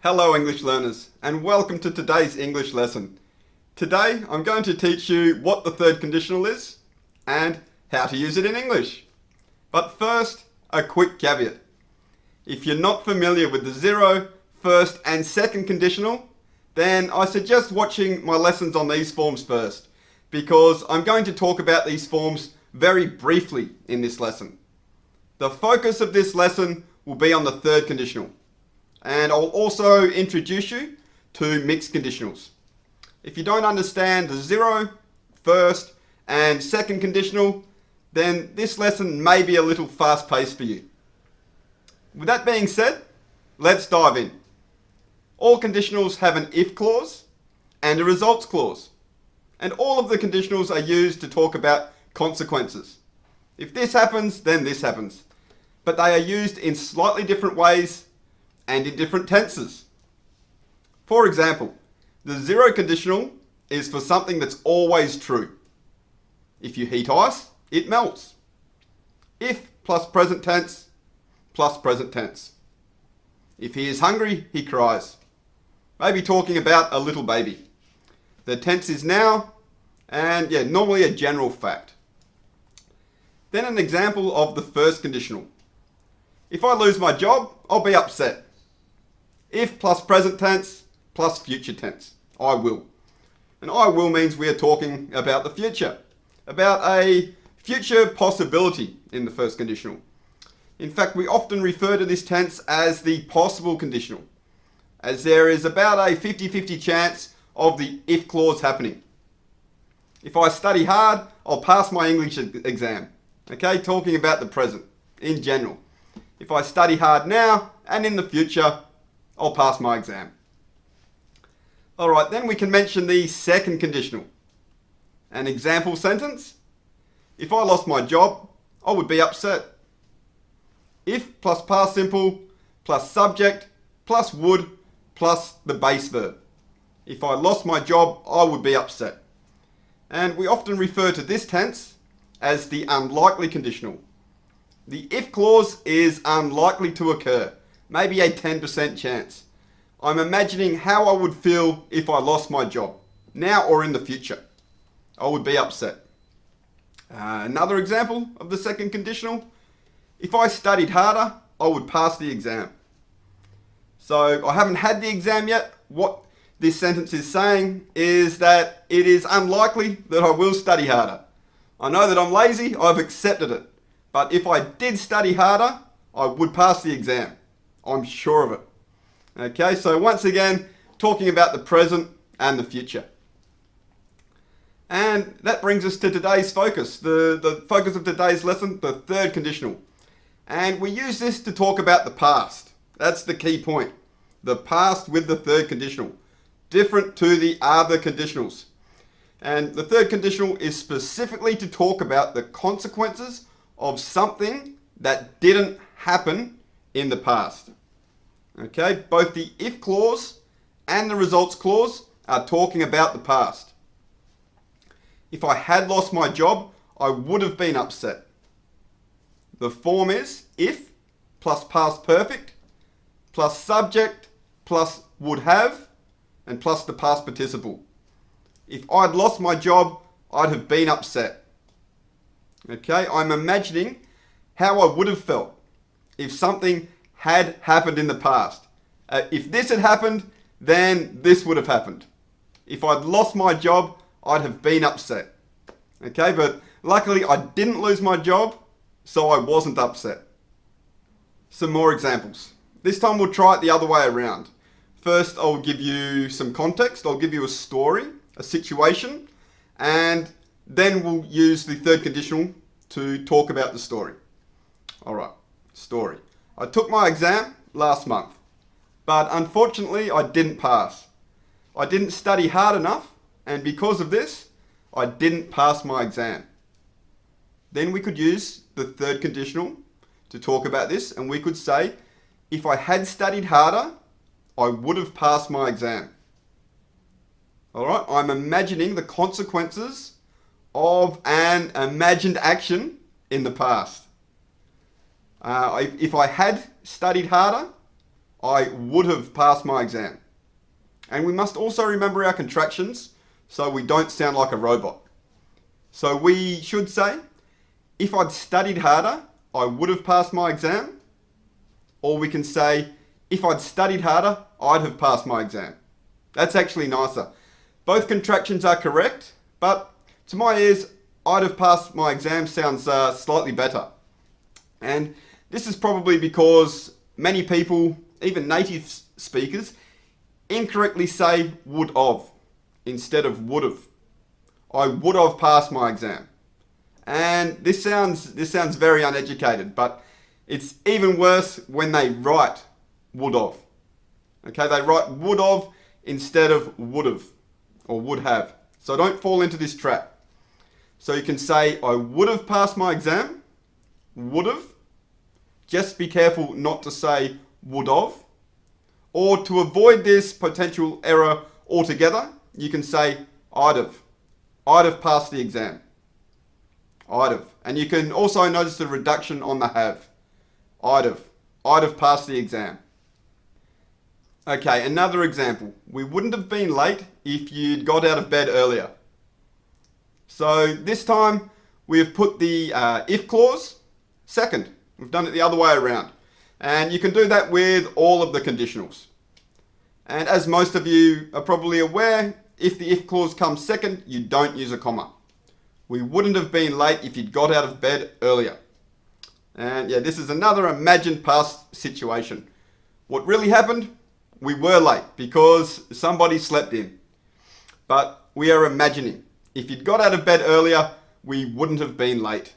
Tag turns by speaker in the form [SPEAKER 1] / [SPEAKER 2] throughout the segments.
[SPEAKER 1] Hello English learners, and welcome to today's English lesson. Today I'm going to teach you what the third conditional is and how to use it in English. But first, a quick caveat. If you're not familiar with the zero, first and second conditional, then I suggest watching my lessons on these forms first, because I'm going to talk about these forms very briefly in this lesson. The focus of this lesson will be on the third conditional. And I'll also introduce you to mixed conditionals. If you don't understand the zero, first, and second conditional, then this lesson may be a little fast-paced for you. With that being said, let's dive in. All conditionals have an if clause and a results clause. And all of the conditionals are used to talk about consequences. If this happens, then this happens. But they are used in slightly different ways and in different tenses. For example, the zero conditional is for something that's always true. If you heat ice, it melts. If plus present tense, plus present tense. If he is hungry, he cries. Maybe talking about a little baby. The tense is now, and normally a general fact. Then an example of the first conditional. If I lose my job, I'll be upset. If plus present tense plus future tense, I will. And I will means we are talking about the future, about a future possibility in the first conditional. In fact, we often refer to this tense as the possible conditional, as there is about a 50-50 chance of the if clause happening. If I study hard, I'll pass my English exam. Okay, talking about the present in general. If I study hard now and in the future, I'll pass my exam. Alright, then we can mention the second conditional. An example sentence. If I lost my job, I would be upset. If plus past simple plus subject plus would plus the base verb. If I lost my job, I would be upset. And we often refer to this tense as the unlikely conditional. The if clause is unlikely to occur. Maybe a 10% chance. I'm imagining how I would feel if I lost my job, now or in the future. I would be upset. Another example of the second conditional. If I studied harder, I would pass the exam. So I haven't had the exam yet. What this sentence is saying is that it is unlikely that I will study harder. I know that I'm lazy, I've accepted it. But if I did study harder, I would pass the exam. I'm sure of it. Okay, so once again, talking about the present and the future. And that brings us to today's focus, the focus of today's lesson, the third conditional. And we use this to talk about the past. That's the key point. The past with the third conditional, different to the other conditionals. And the third conditional is specifically to talk about the consequences of something that didn't happen in the past. Okay, both the if clause and the results clause are talking about the past. If I had lost my job, I would have been upset. The form is if plus past perfect plus subject plus would have and plus the past participle. If I'd lost my job, I'd have been upset. Okay, I'm imagining how I would have felt if something had happened in the past. If this had happened, then this would have happened. If I'd lost my job, I'd have been upset. Okay, but luckily I didn't lose my job, so I wasn't upset. Some more examples. This time we'll try it the other way around. First, I'll give you some context. I'll give you a story, a situation, and then we'll use the third conditional to talk about the story. Alright, story. I took my exam last month, but unfortunately I didn't pass. I didn't study hard enough, and because of this, I didn't pass my exam. Then we could use the third conditional to talk about this, and we could say, if I had studied harder, I would have passed my exam. Alright, I'm imagining the consequences of an imagined action in the past. If I had studied harder, I would have passed my exam. And we must also remember our contractions so we don't sound like a robot. So we should say, if I'd studied harder, I would have passed my exam. Or we can say, if I'd studied harder, I'd have passed my exam. That's actually nicer. Both contractions are correct, but to my ears, I'd have passed my exam sounds slightly better. And this is probably because many people, even native speakers, incorrectly say would have instead of would have. I would have passed my exam. And this sounds very uneducated, but it's even worse when they write would have. Okay, they write would have instead of would have or would have. So don't fall into this trap. So you can say I would have passed my exam, would have. Just be careful not to say would have. Or to avoid this potential error altogether, you can say I'd have. I'd have passed the exam. I'd have. And you can also notice the reduction on the have. I'd have. I'd have passed the exam. Okay, another example. We wouldn't have been late if you'd got out of bed earlier. So this time we have put the if clause second. We've done it the other way around. And you can do that with all of the conditionals. And as most of you are probably aware, if the if clause comes second, you don't use a comma. We wouldn't have been late if you'd got out of bed earlier. And yeah, this is another imagined past situation. What really happened? We were late because somebody slept in. But we are imagining. If you'd got out of bed earlier, we wouldn't have been late.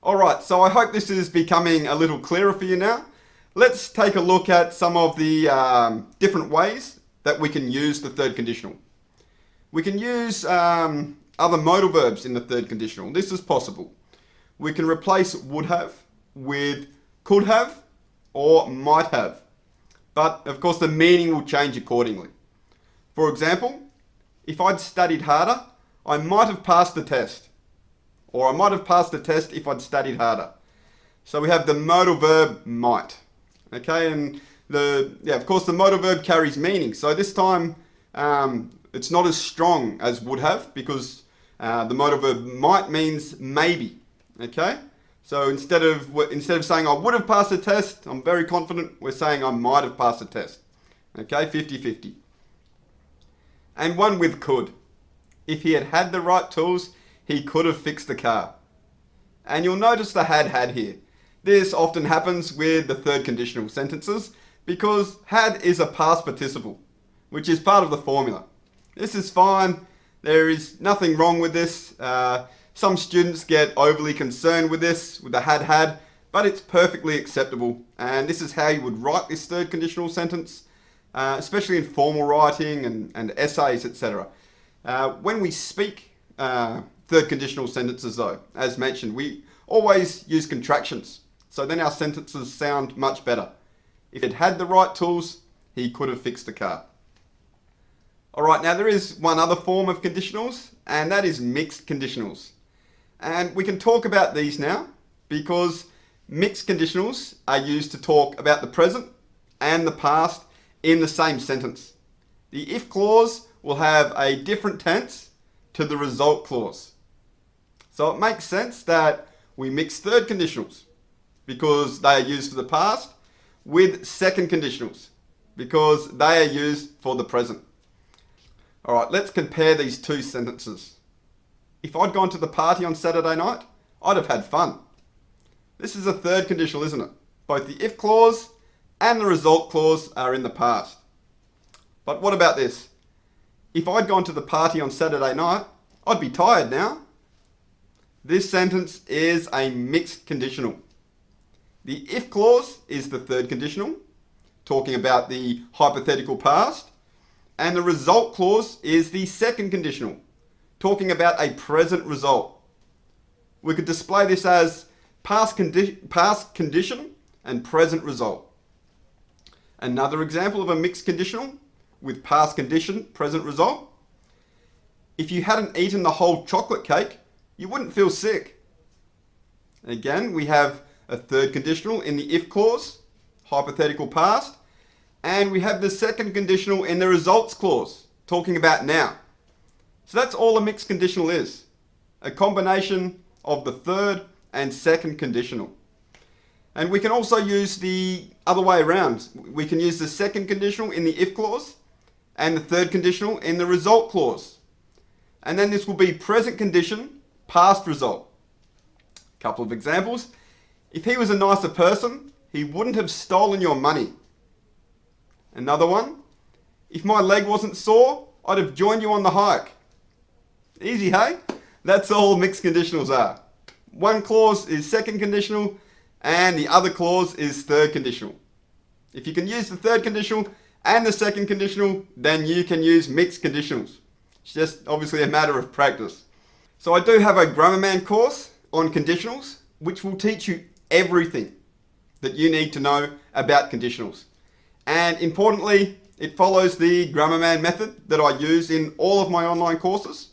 [SPEAKER 1] Alright, so I hope this is becoming a little clearer for you now. Let's take a look at some of the different ways that we can use the third conditional. We can use other modal verbs in the third conditional. This is possible. We can replace would have with could have or might have. But of course the meaning will change accordingly. For example, if I'd studied harder, I might have passed the test. Or I might have passed the test if I'd studied harder. So we have the modal verb might. Okay, and of course the modal verb carries meaning. So this time it's not as strong as would have because the modal verb might means maybe. Okay, so instead of saying I would have passed the test, I'm very confident, we're saying I might have passed the test. Okay, 50-50. And one with could. If he had had the right tools, he could have fixed the car. And you'll notice the had here. This often happens with the third conditional sentences because had is a past participle, which is part of the formula. This is fine. There is nothing wrong with this. Some students get overly concerned with this, with the had, but it's perfectly acceptable. And this is how you would write this third conditional sentence, especially in formal writing and essays, etc. When we speak third conditional sentences though, as mentioned, we always use contractions. So then our sentences sound much better. If it had the right tools, he could have fixed the car. Alright, now there is one other form of conditionals, and that is mixed conditionals. And we can talk about these now, because mixed conditionals are used to talk about the present and the past in the same sentence. The if clause will have a different tense to the result clause. So it makes sense that we mix third conditionals because they are used for the past with second conditionals because they are used for the present. Alright, let's compare these two sentences. If I'd gone to the party on Saturday night, I'd have had fun. This is a third conditional, isn't it? Both the if clause and the result clause are in the past. But what about this? If I'd gone to the party on Saturday night, I'd be tired now. This sentence is a mixed conditional. The if clause is the third conditional, talking about the hypothetical past, and the result clause is the second conditional, talking about a present result. We could display this as past condition and present result. Another example of a mixed conditional with past condition, present result. If you hadn't eaten the whole chocolate cake, you wouldn't feel sick. Again, we have a third conditional in the if clause, hypothetical past, and we have the second conditional in the results clause, talking about now. So that's all a mixed conditional is, a combination of the third and second conditional. And we can also use the other way around. We can use the second conditional in the if clause and the third conditional in the result clause. And then this will be present condition, past result. A couple of examples. If he was a nicer person, he wouldn't have stolen your money. Another one. If my leg wasn't sore, I'd have joined you on the hike. Easy, hey? That's all mixed conditionals are. One clause is second conditional and the other clause is third conditional. If you can use the third conditional and the second conditional, then you can use mixed conditionals. It's just obviously a matter of practice. So I do have a Grammarman course on conditionals, which will teach you everything that you need to know about conditionals. And importantly, it follows the Grammarman method that I use in all of my online courses.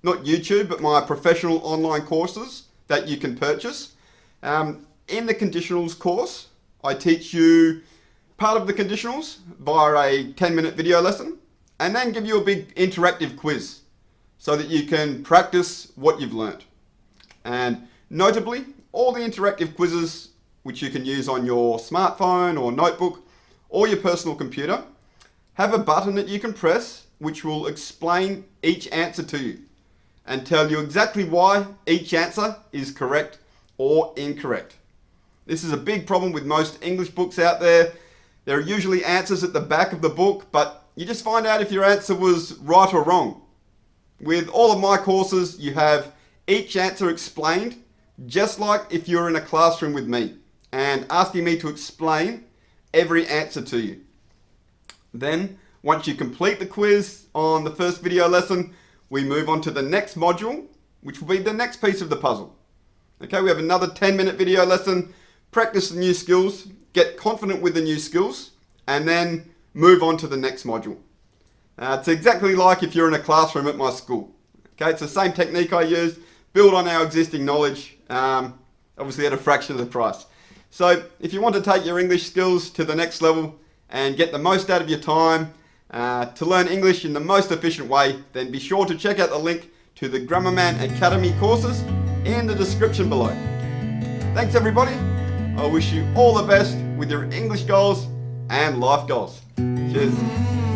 [SPEAKER 1] Not YouTube, but my professional online courses that you can purchase. In the conditionals course, I teach you part of the conditionals via a 10-minute video lesson and then give you a big interactive quiz so that you can practice what you've learnt. And notably, all the interactive quizzes which you can use on your smartphone or notebook or your personal computer have a button that you can press which will explain each answer to you and tell you exactly why each answer is correct or incorrect. This is a big problem with most English books out there. There are usually answers at the back of the book, but you just find out if your answer was right or wrong. With all of my courses, you have each answer explained, just like if you're in a classroom with me and asking me to explain every answer to you. Then, once you complete the quiz on the first video lesson, we move on to the next module, which will be the next piece of the puzzle. Okay, we have another 10-minute video lesson, practice the new skills, get confident with the new skills, and then move on to the next module. It's exactly like if you're in a classroom at my school. Okay, it's the same technique I used, build on our existing knowledge, obviously at a fraction of the price. So if you want to take your English skills to the next level and get the most out of your time to learn English in the most efficient way, then be sure to check out the link to the Grammarman Academy courses in the description below. Thanks everybody. I wish you all the best with your English goals and life goals. Cheers.